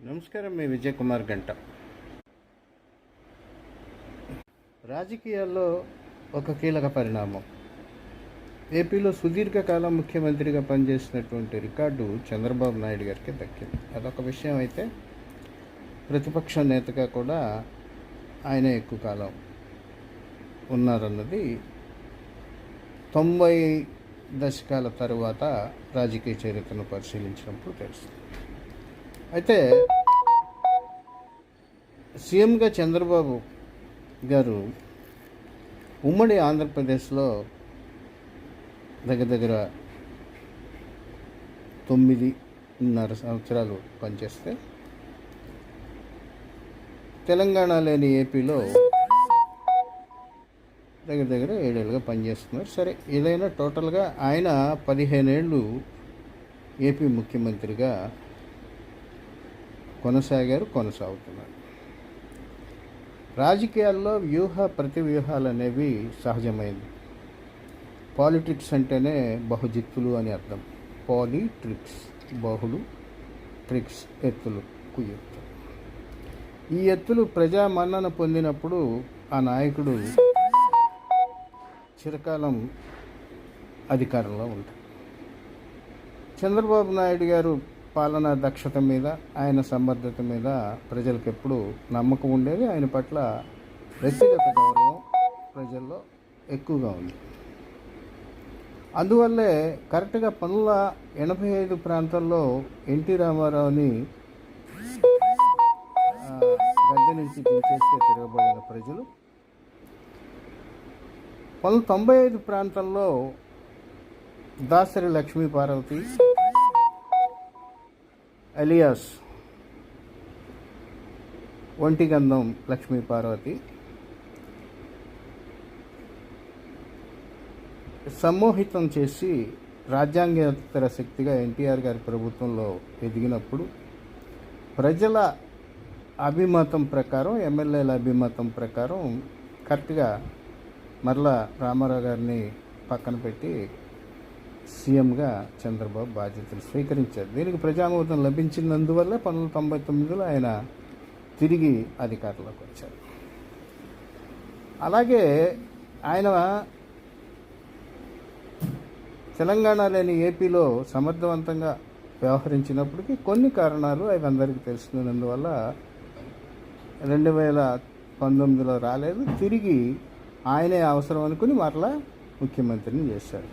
నమస్కారం. మీ విజయ్ కుమార్ గంట. రాజకీయాల్లో ఒక కీలక పరిణామం. ఏపీలో సుదీర్ఘకాలం ముఖ్యమంత్రిగా పనిచేసినటువంటి రికార్డు చంద్రబాబు నాయుడు గారికి దక్కింది. అదొక విషయం అయితే, ప్రతిపక్ష నేతగా కూడా ఆయన ఎక్కువ కాలం ఉన్నారన్నది 90 దశకాల తరువాత రాజకీయ చరిత్రను పరిశీలించినప్పుడు తెలుస్తుంది. అయితే సీఎంగా చంద్రబాబు గారు ఉమ్మడి ఆంధ్రప్రదేశ్లో దగ్గర 9.5 సంవత్సరాలు పనిచేస్తే, తెలంగాణ లేని ఏపీలో దగ్గర 7 ఏళ్ళుగా పనిచేస్తున్నారు. సరే, ఏదైనా టోటల్గా ఆయన 15 ఏళ్ళు ఏపీ ముఖ్యమంత్రిగా కొనసాగుతున్నారు. రాజకీయాల్లో ప్రతి వ్యూహాలు అనేవి సహజమైనవి. పాలిటిక్స్ అంటేనే బహుజిత్తులు అని అర్థం. పాలిట్రిక్స్, బహుళ ట్రిక్స్, ఎత్తులు, కుయుక్తులు. ఈ ఎత్తులు ప్రజా మన్నన పొందినప్పుడు ఆ నాయకుడు చిరకాలం అధికారంలో ఉంటాడు. చంద్రబాబు నాయుడు గారు పాలనా దక్షత మీద, ఆయన సమర్థత మీద ప్రజలకు ఎప్పుడు నమ్మకం ఉండేది. ఆయన పట్ల వ్యక్తిగత గౌరవం ప్రజల్లో ఎక్కువగా ఉంది. అందువల్లే కరెక్ట్గా 1985 ప్రాంతంలో ఎన్టీ రామారావుని గద్దె నుంచి తీసేస్తే తిరగబడిన ప్రజలు 1995 ప్రాంతంలో దాసరి లక్ష్మీ పార్వతి అలియాస్ ఒంటిగంధం లక్ష్మీ పార్వతి సమ్మోహితం చేసి రాజ్యాంగేతర శక్తిగా ఎన్టీఆర్ గారి ప్రభుత్వంలో ఎదిగినప్పుడు ప్రజల అభిమతం ప్రకారం, ఎమ్మెల్యేల అభిమతం ప్రకారం కరెక్ట్గా మరలా రామారావు గారిని పక్కన పెట్టి సీఎంగా చంద్రబాబు బాధ్యతలు స్వీకరించారు. దీనికి ప్రజామోదం లభించినందువల్ల 1999లో ఆయన తిరిగి అధికారంలోకి వచ్చారు. అలాగే ఆయన తెలంగాణ లేని ఏపీలో సమర్థవంతంగా వ్యవహరించినప్పటికీ కొన్ని కారణాలు అవి అందరికీ తెలిసినందువల్ల 2019లో రాలేదు. తిరిగి ఆయనే అవసరం అనుకుని మరలా ముఖ్యమంత్రిని చేశారు.